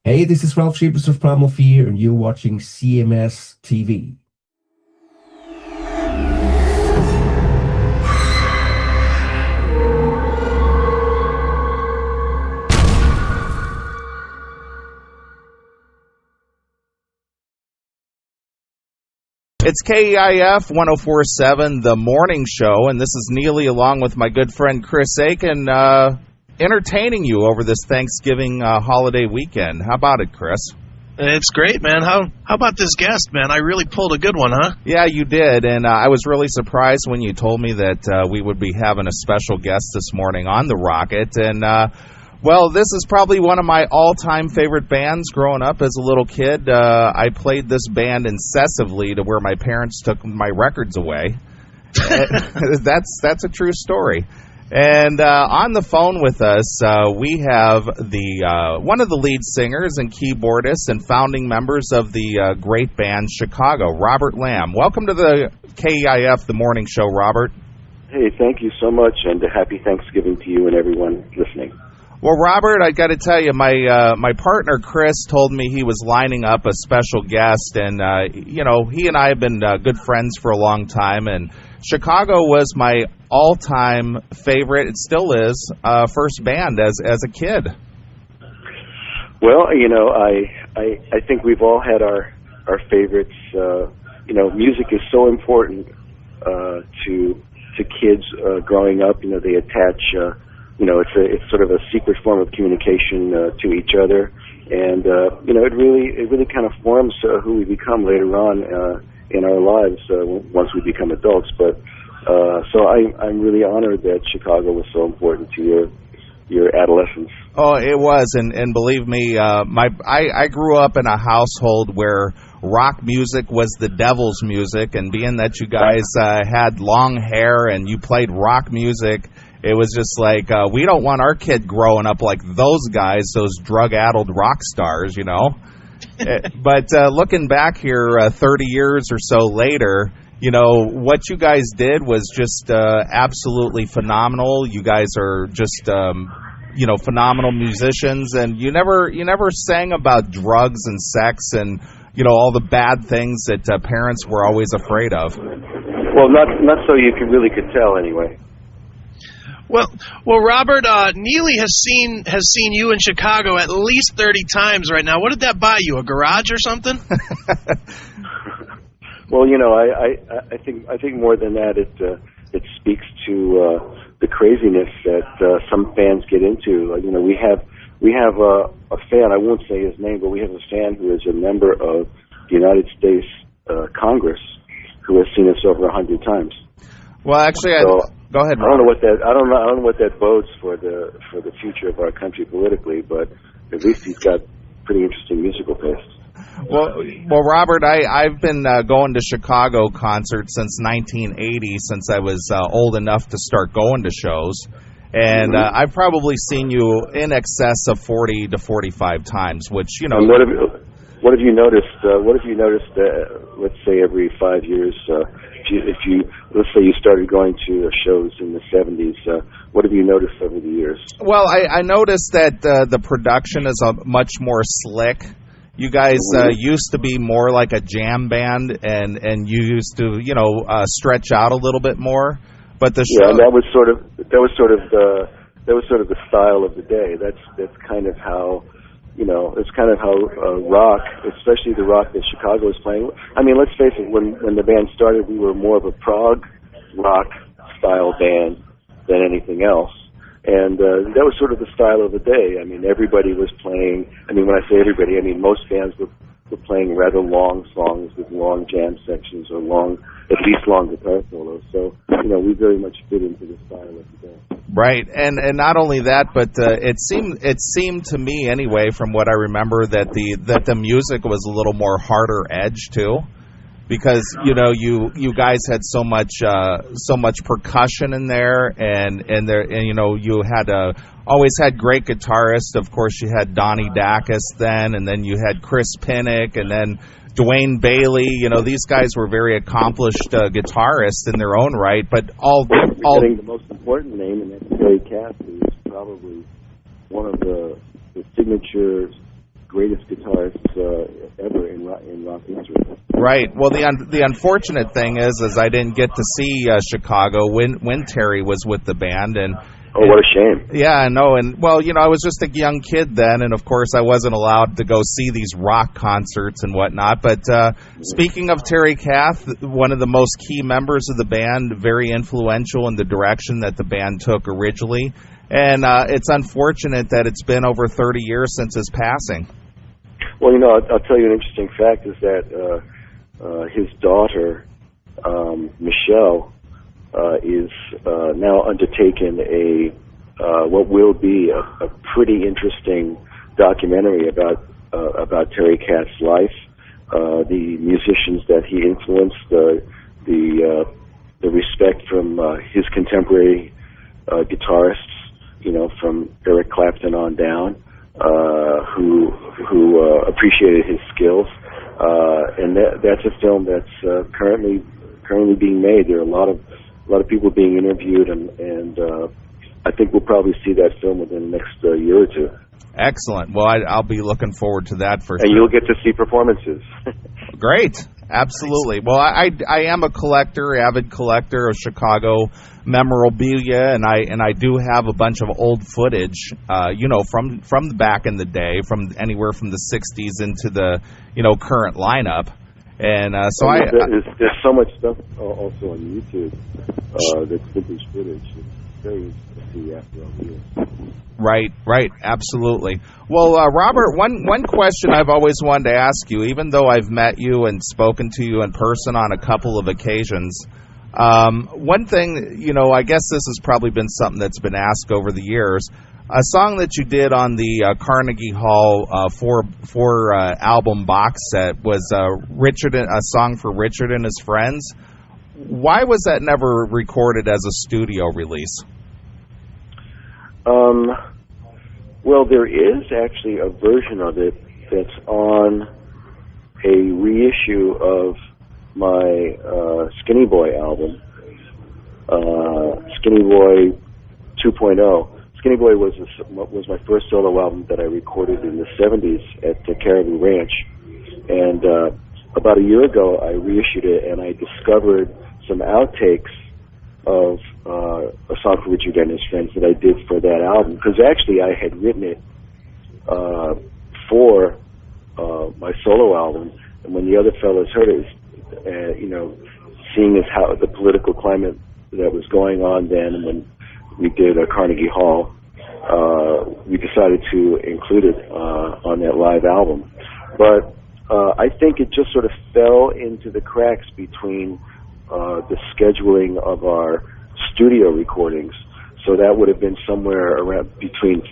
Hey, this is Ralph Sheepers of Primal Fear, and you're watching CMS TV. It's KEIF 1047, The Morning Show, and this is Neeley along with my good friend Chris Aiken, entertaining you over this Thanksgiving holiday weekend. How about it, Chris? It's great, man. How about this guest, man? I really pulled a good one, huh? Yeah, you did, and I was really surprised when you told me that we would be having a special guest this morning on the Rocket, and well, this is probably one of my all-time favorite bands growing up as a little kid. I played this band incessantly to where my parents took my records away. That's a true story. And on the phone with us, we have the one of the lead singers and keyboardists and founding members of the great band Chicago, Robert Lamm. Welcome to the KEIF, The Morning Show, Robert. Hey, thank you so much, and happy Thanksgiving to you and everyone listening. Well, Robert, I got to tell you, my partner Chris told me he was lining up a special guest, and he and I have been good friends for a long time, and Chicago was my all-time favorite. It still is first band as a kid. Well, I think we've all had our favorites. Music is so important to kids growing up. They attach. It's sort of a secret form of communication to each other, and it really kind of forms who we become later on in our lives once we become adults. But so I'm really honored that Chicago was so important to your adolescence. Oh, it was, and believe me, I grew up in a household where rock music was the devil's music, and being that you guys had long hair and you played rock music, it was just like, we don't want our kid growing up like those guys, those drug-addled rock stars, But looking back here 30 years or so later, what you guys did was just absolutely phenomenal. You guys are just, phenomenal musicians, and you never sang about drugs and sex and, all the bad things that parents were always afraid of. Well, not so you really could tell anyway. Well, Robert, Neeley has seen you in Chicago at least 30 times right now. What did that buy you? A garage or something? Well, I think more than that, it speaks to the craziness that some fans get into. We have a fan. I won't say his name, but we have a fan who is a member of the United States Congress who has seen us over 100 times. Well, actually, go ahead, Robert. I don't know what that bodes for the future of our country politically, but at least he's got pretty interesting musical taste. Well, Robert, I've been going to Chicago concerts since 1980, since I was old enough to start going to shows, and I've probably seen you in excess of 40 to 45 times, which And what have you noticed? Let's say every 5 years, let's say you started going to shows in the 70s. What have you noticed over the years? Well, I noticed that the production is much more slick. You guys used to be more like a jam band, and you used to stretch out a little bit more. But the show, and that was sort of the style of the day. That's kind of how. It's kind of how rock, especially the rock that Chicago is playing. I mean, let's face it, when the band started, we were more of a prog rock style band than anything else. And that was sort of the style of the day. I mean, everybody was playing. I mean, when I say everybody, I mean most bands were playing rather long songs with long jam sections or at least long guitar solos. So, we very much fit into the style of the day. Right, and not only that, but it seemed to me anyway, from what I remember, that the music was a little more harder edge too, because you guys had so much percussion in there, and you had always had great guitarists. Of course, you had Donnie Dacus then, and then you had Chris Pinnock, and then Dwayne Bailey. These guys were very accomplished guitarists in their own right, but all forgetting the most important name, and that's Barry Cass, who's probably one of the signature greatest guitarists ever in rock history. Right. Well, the unfortunate thing is I didn't get to see Chicago when Terry was with the band, and what a shame. Yeah, I know. And well, I was just a young kid then, and of course I wasn't allowed to go see these rock concerts and whatnot. But speaking of Terry Kath, one of the most key members of the band, very influential in the direction that the band took originally, and it's unfortunate that it's been over 30 years since his passing. Well, I'll tell you an interesting fact is that his daughter, Michelle, is now undertaken what will be a pretty interesting documentary about Terry Kath's life, the musicians that he influenced, the respect from his contemporary guitarists, from Eric Clapton on down, who appreciated his skills, and that's a film that's currently being made. There are a lot of people being interviewed, and I think we'll probably see that film within the next year or two. Excellent. Well, I'll be looking forward to that for sure. And you'll get to see performances. Great. Absolutely. Well, I am a avid collector of Chicago memorabilia, and I do have a bunch of old footage, from the back in the day, from anywhere from the 60s into the, current lineup. And there's so much stuff also on YouTube that's vintage footage. It's very interesting to see after all the years. Right, absolutely. Well, Robert, one question I've always wanted to ask you, even though I've met you and spoken to you in person on a couple of occasions, one thing, I guess this has probably been something that's been asked over the years. A song that you did on the Carnegie Hall four album box set was a song for Richard and his friends. Why was that never recorded as a studio release? Well, there is actually a version of it that's on a reissue of my Skinny Boy album, Skinny Boy 2.0. Skinny Boy was my first solo album that I recorded in the 70s at the Caribou Ranch, and about a year ago I reissued it, and I discovered some outtakes of a song for Richard and his friends that I did for that album, because actually I had written it for my solo album, and when the other fellows heard it, seeing as how the political climate that was going on then, and when we did Carnegie Hall, we decided to include it on that live album. But I think it just sort of fell into the cracks between the scheduling of our studio recordings. So that would have been somewhere around between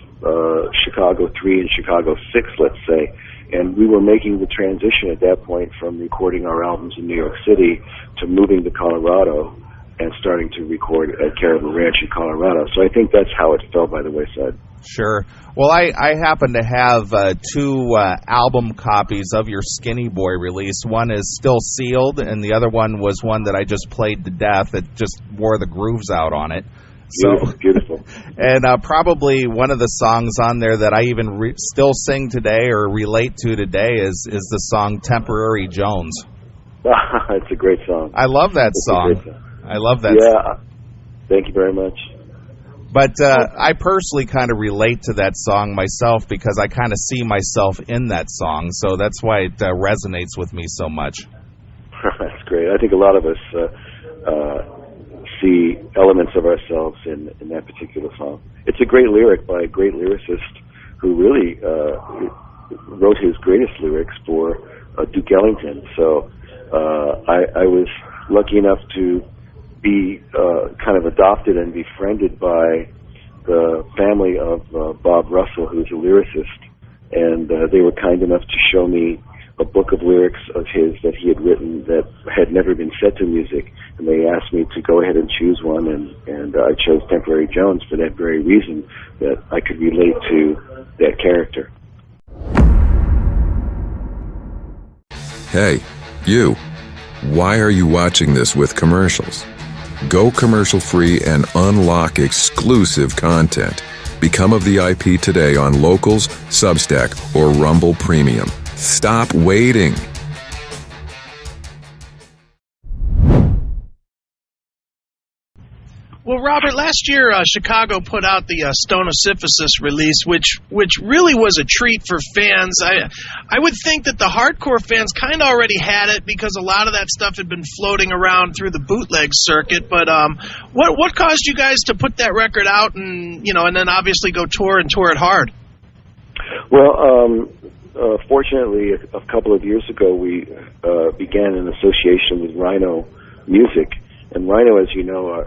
Chicago 3 and Chicago 6, let's say. And we were making the transition at that point from recording our albums in New York City to moving to Colorado and starting to record at Caribou Ranch in Colorado. So I think that's how it fell by the wayside. Sure. Well, I happen to have two album copies of your Skinny Boy release. One is still sealed, and the other one was one that I just played to death. It just wore the grooves out on it. So beautiful. And probably one of the songs on there that I even still sing today or relate to today is the song Temporary Jones. It's a great song. I love that song. I love that song. Thank you very much. But I personally kind of relate to that song myself because I kind of see myself in that song. So that's why it resonates with me so much. That's great. I think a lot of us see elements of ourselves in that particular song. It's a great lyric by a great lyricist who really wrote his greatest lyrics for Duke Ellington. So I was lucky enough to be kind of adopted and befriended by the family of Bob Russell, who's a lyricist, and they were kind enough to show me a book of lyrics of his that he had written that had never been set to music, and they asked me to go ahead and choose one, and I chose Temporary Jones for that very reason, that I could relate to that character. Hey, you. Why are you watching this with commercials? Go commercial-free and unlock exclusive content. Become a VIP today on Locals, Substack, or Rumble Premium. Stop waiting. Well, Robert, last year Chicago put out the Stone of Sisyphus release, which really was a treat for fans. I would think that the hardcore fans kind of already had it because a lot of that stuff had been floating around through the bootleg circuit. But what caused you guys to put that record out and then obviously go tour it hard? Well, fortunately, a couple of years ago, we began an association with Rhino Music, and Rhino, as you know,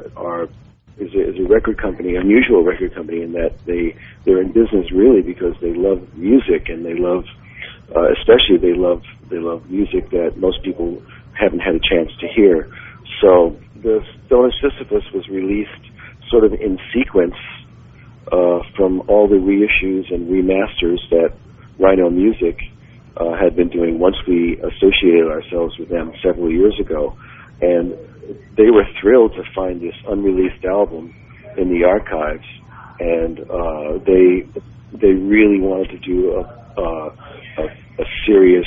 is a record company, unusual record company, in that they're in business really because they love music, and they love, especially they love music that most people haven't had a chance to hear. So the Stone of Sisyphus was released sort of in sequence from all the reissues and remasters that Rhino Music had been doing once we associated ourselves with them several years ago. And they were thrilled to find this unreleased album in the archives, and they really wanted to do a serious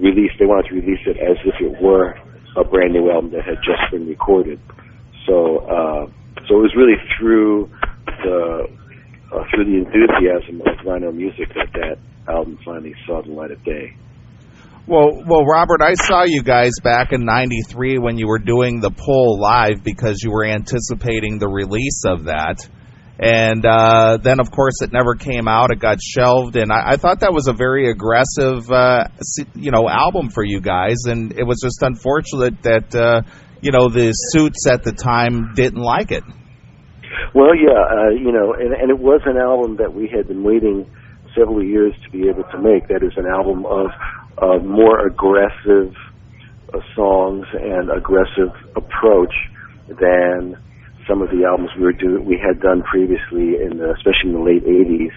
release. They wanted to release it as if it were a brand new album that had just been recorded. So it was really through the enthusiasm of Rhino Music that album finally saw the light of day. Well, Robert, I saw you guys back in '93 when you were doing the poll live because you were anticipating the release of that. And then, of course, it never came out. It got shelved. And I thought that was a very aggressive, album for you guys. And it was just unfortunate that, the suits at the time didn't like it. Well, yeah, and it was an album that we had been waiting several years to be able to make. That is an album of more aggressive songs and aggressive approach than some of the albums we had done previously, especially in the late '80s,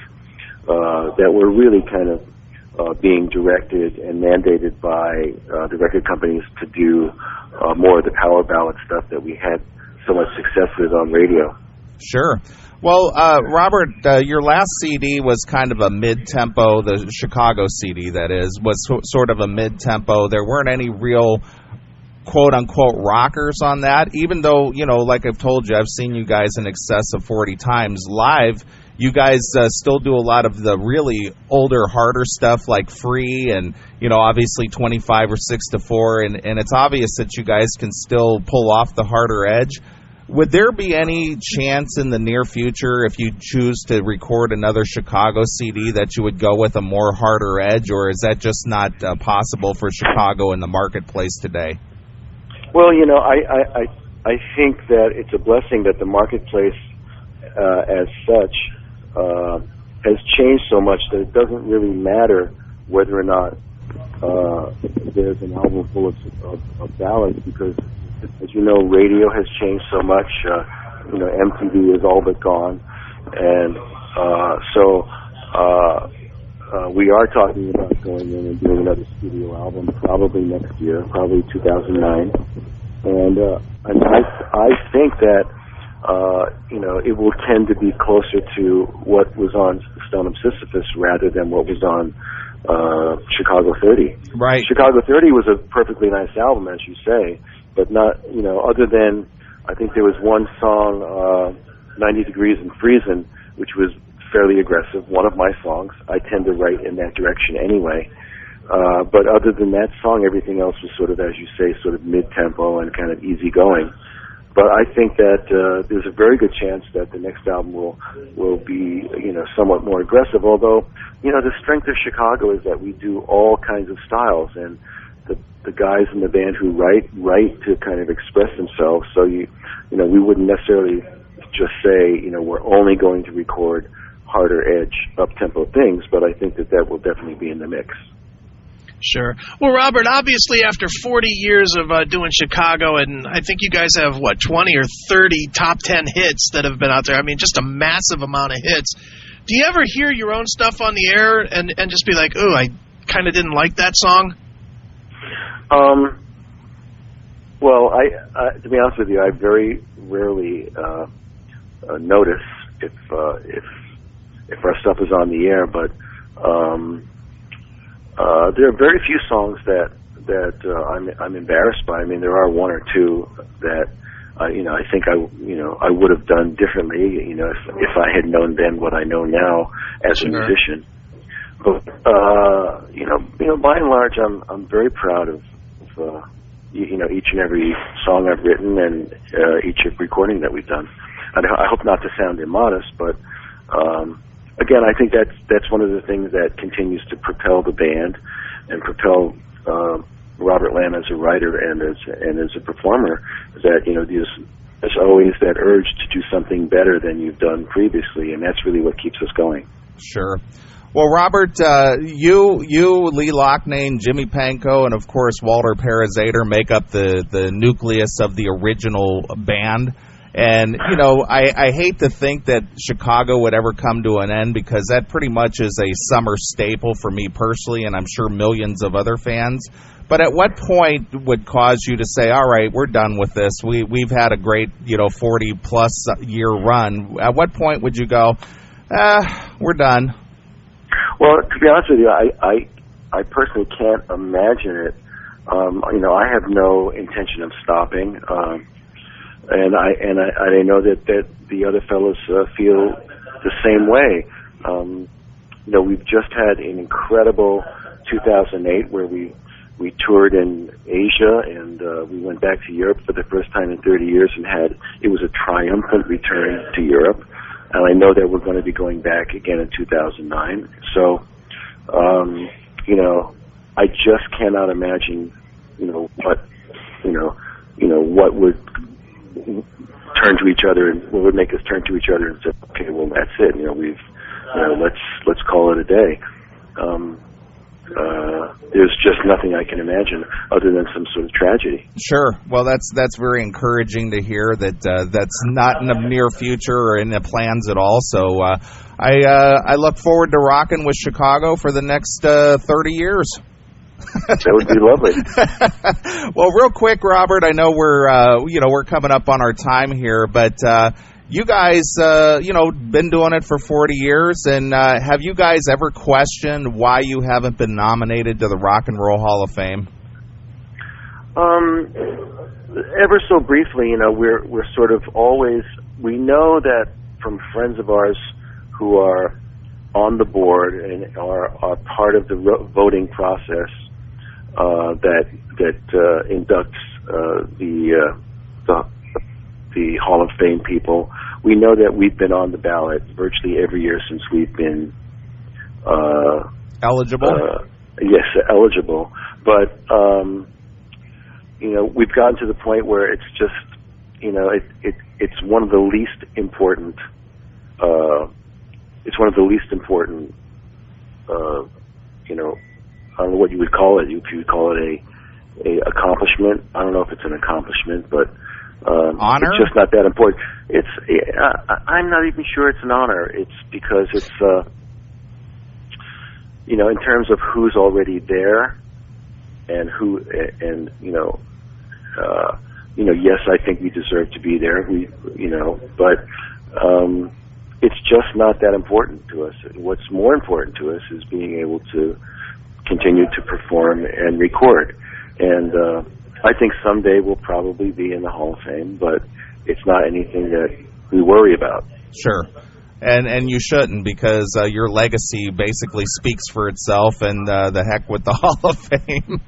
that were really kind of being directed and mandated by the record companies to do more of the power ballad stuff that we had so much success with on radio. Sure. Well, Robert, your last CD was kind of a mid-tempo, the Chicago CD, that is, was sort of a mid-tempo. There weren't any real quote-unquote rockers on that, even though, like I've told you, I've seen you guys in excess of 40 times live. You guys still do a lot of the really older, harder stuff like Free and, obviously 25 or 6 to 4, and it's obvious that you guys can still pull off the harder edge. Would there be any chance in the near future, if you choose to record another Chicago CD, that you would go with a more harder edge, or is that just not possible for Chicago in the marketplace today? Well, I think that it's a blessing that the marketplace as such has changed so much that it doesn't really matter whether or not there's an album full of ballads, because as you know, radio has changed so much. MTV is all but gone, and so we are talking about going in and doing another studio album probably next year, probably 2009. And I think that it will tend to be closer to what was on Stone of Sisyphus rather than what was on Chicago 30. Right. Chicago 30 was a perfectly nice album, as you say, but not, other than, I think there was one song, 90 Degrees and Freezin', which was fairly aggressive, one of my songs. I tend to write in that direction anyway. But other than that song, everything else was sort of, as you say, sort of mid-tempo and kind of easygoing. But I think that there's a very good chance that the next album will be, somewhat more aggressive, although, the strength of Chicago is that we do all kinds of styles, and the guys in the band who write to kind of express themselves. So we wouldn't necessarily just say we're only going to record harder edge up tempo things, but I think that will definitely be in the mix. Sure. Well, Robert, obviously after 40 years of doing Chicago, and I think you guys have 20 or 30 top 10 hits that have been out there. I mean, just a massive amount of hits. Do you ever hear your own stuff on the air and just be like, "Oh, I kind of didn't like that song"? Well, I to be honest with you, I very rarely notice if our stuff is on the air. But there are very few songs that I'm embarrassed by. I mean, there are one or two that I think I would have done differently. If I had known then what I know now as a musician. But by and large, I'm very proud of each and every song I've written and each recording that we've done. I hope not to sound immodest, but again, I think that's one of the things that continues to propel the band and propel Robert Lamm as a writer and as a performer. Is that there's always that urge to do something better than you've done previously, and that's really what keeps us going. Sure. Well, Robert, you, Lee Loughnane, Jimmy Pankow, and of course Walter Parazater make up the nucleus of the original band. And, I hate to think that Chicago would ever come to an end, because that pretty much is a summer staple for me personally, and I'm sure millions of other fans. But at what point would cause you to say, all right, we're done with this. We've had a great, 40-plus year run. At what point would you go, we're done? Well, to be honest with you, I personally can't imagine it. I have no intention of stopping, and I know that the other fellows feel the same way. We've just had an incredible 2008 where we toured in Asia, and we went back to Europe for the first time in 30 years, and it was a triumphant return to Europe. And I know that we're going to be going back again in 2009. So, I just cannot imagine, what would turn to each other and what would make us turn to each other and say, okay, well, that's it. Let's call it a day. There's just nothing I can imagine other than some sort of tragedy. Sure. Well, that's very encouraging to hear that that's not in the near future or in the plans at all. So I look forward to rocking with Chicago for the next 30 years. That would be lovely. Well, real quick, Robert, I know we're coming up on our time here, but you guys, been doing it for 40 years, and have you guys ever questioned why you haven't been nominated to the Rock and Roll Hall of Fame? Ever so briefly, we're sort of always, we know that from friends of ours who are on the board and are part of the voting process that inducts the Hall of Fame people. We know that we've been on the ballot virtually every year since we've been eligible. Yes, eligible. But we've gotten to the point where it's just it's one of the least important. It's one of the least important. I don't know what you would call it. If you would call it a accomplishment. I don't know if it's an accomplishment, but honor? It's just not that important. I'm not even sure it's an honor. It's because it's in terms of who's already there and who yes, I think we deserve to be there. But it's just not that important to us. What's more important to us is being able to continue to perform and record. And I think someday we'll probably be in the Hall of Fame, but it's not anything that we worry about. Sure. And you shouldn't, because your legacy basically speaks for itself, and the heck with the Hall of Fame.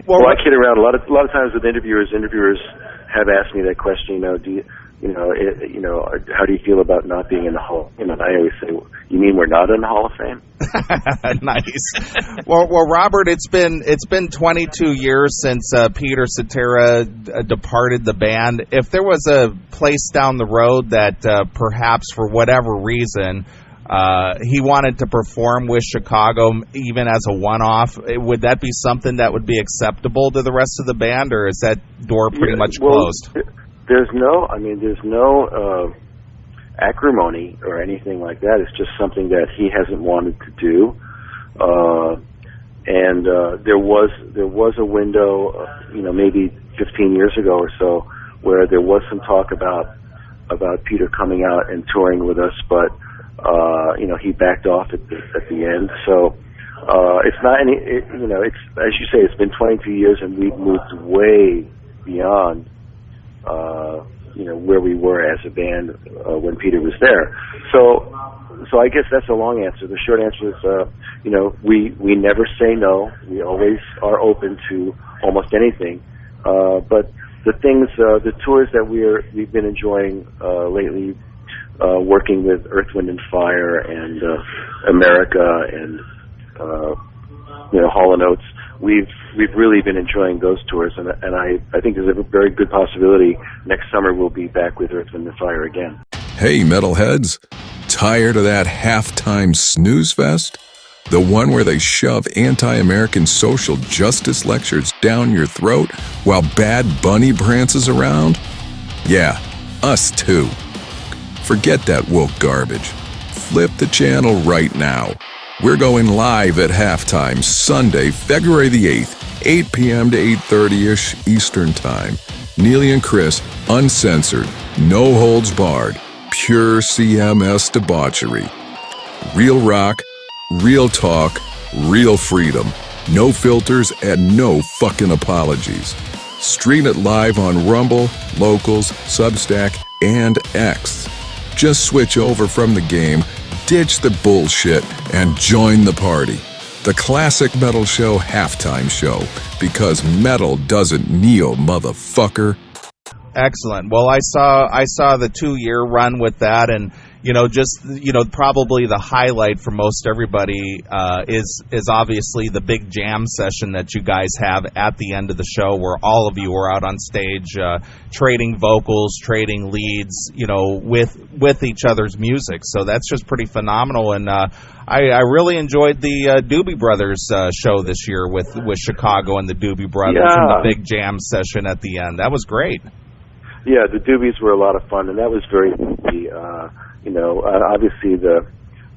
Well, I kid around a lot of times with interviewers. Interviewers have asked me that question. How do you feel about not being in the Hall? And I always say, you mean we're not in the Hall of Fame? Nice. Well, Robert, it's been 22 years since Peter Cetera departed the band. If there was a place down the road that perhaps for whatever reason he wanted to perform with Chicago, even as a one-off, would that be something that would be acceptable to the rest of the band, or is that door pretty much closed? There's no acrimony or anything like that. It's just something that he hasn't wanted to do. There was a window, maybe 15 years ago or so, where there was some talk about Peter coming out and touring with us, but he backed off at the end. So it's not any, it's, as you say, it's been 22 years, and we've moved way beyond, where we were as a band when Peter was there. So I guess that's a long answer. The short answer is, we never say no. We always are open to almost anything. But the things, the tours that we've been enjoying lately, working with Earth, Wind and Fire and America and Hall & Oates, we've really been enjoying those tours, and I think there's a very good possibility next summer we'll be back with Earth, Wind and Fire again. Hey, metalheads, tired of that halftime snooze fest? The one where they shove anti-American social justice lectures down your throat while Bad Bunny prances around? Yeah, us too. Forget that woke garbage. Flip the channel right now. We're going live at halftime Sunday, February the 8th, 8 p.m. to 8:30-ish Eastern Time. Neeley and Chris, uncensored, no holds barred, pure CMS debauchery. Real rock, real talk, real freedom. No filters and no fucking apologies. Stream it live on Rumble, Locals, Substack, and X. Just switch over from the game, ditch the bullshit, and join the party. The Classic Metal Show halftime show, because metal doesn't kneel, motherfucker. Excellent. Well, I saw the 2-year run with that, and probably the highlight for most everybody is obviously the big jam session that you guys have at the end of the show, where all of you are out on stage trading vocals, trading leads, with each other's music. So that's just pretty phenomenal, and I really enjoyed the Doobie Brothers show this year with Chicago and the Doobie Brothers and the big jam session at the end. That was great. Yeah, the Doobies were a lot of fun, and that was very easy. Obviously the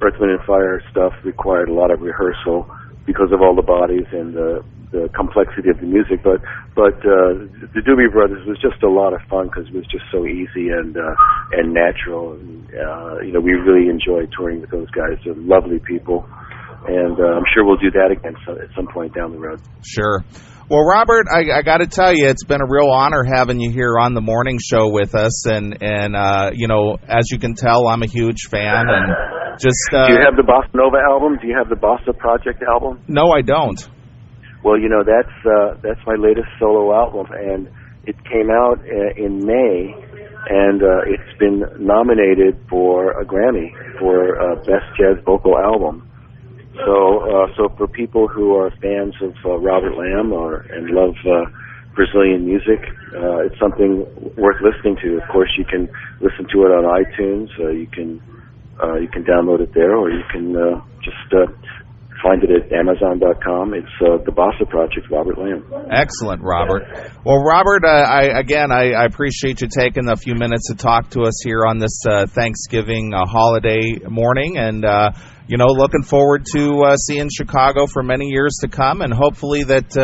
Earth, Wind and Fire stuff required a lot of rehearsal because of all the bodies and the complexity of the music. But the Doobie Brothers was just a lot of fun because it was just so easy and natural. And, we really enjoyed touring with those guys. They're lovely people, and I'm sure we'll do that again at some point down the road. Sure. Well, Robert, I got to tell you, it's been a real honor having you here on the morning show with us, and as you can tell, I'm a huge fan, and just. Do you have the Bossa Nova album? Do you have the Bossa Project album? No, I don't. Well, that's my latest solo album, and it came out in May, and it's been nominated for a Grammy for Best Jazz Vocal Album. So for people who are fans of Robert Lamm and love Brazilian music, it's something worth listening to. Of course, you can listen to it on iTunes. You can download it there, or you can just find it at Amazon.com. It's the Bossa Project, Robert Lamm. Excellent, Robert. Well, Robert, I appreciate you taking a few minutes to talk to us here on this Thanksgiving holiday morning, and looking forward to seeing Chicago for many years to come, and hopefully that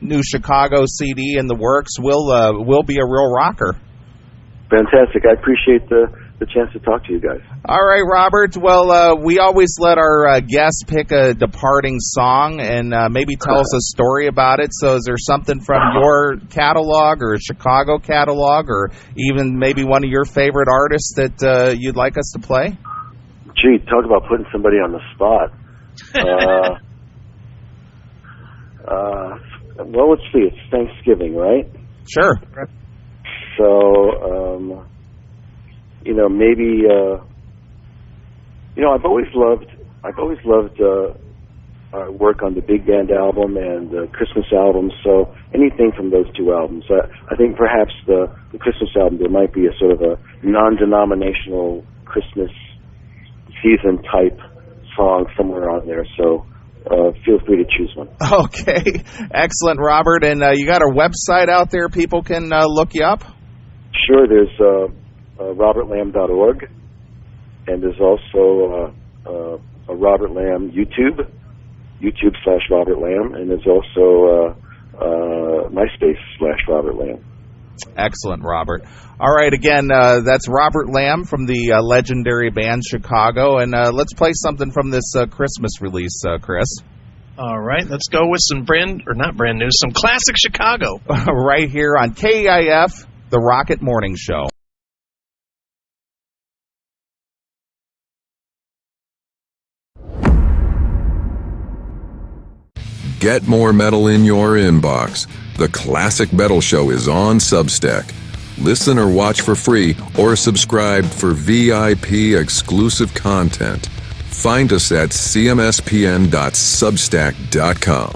new Chicago CD in the works will be a real rocker. Fantastic. I appreciate the chance to talk to you guys. All right, Robert. Well, we always let our guests pick a departing song and maybe tell us a story about it. So is there something from your catalog or Chicago catalog, or even maybe one of your favorite artists that you'd like us to play? Gee, talk about putting somebody on the spot. Well, let's see. It's Thanksgiving, right? Sure. So, maybe, I've always loved work on the big band album and the Christmas album. So anything from those two albums, I think perhaps the Christmas album, there might be a sort of a non-denominational Christmas season type song somewhere on there. So feel free to choose one. Okay. Excellent, Robert. And you got a website out there people can look you up? Sure. There's robertlamm.org, and there's also a Robert Lamm YouTube/Robert Lamm, and there's also MySpace/Robert Lamm. Excellent, Robert. All right, again, that's Robert Lamm from the legendary band Chicago, and let's play something from this Christmas release, Chris. All right, let's go with some some classic Chicago. Right here on KEIF, the Rocket Morning Show. Get more metal in your inbox. The Classic Metal Show is on Substack. Listen or watch for free or subscribe for VIP exclusive content. Find us at cmspn.substack.com.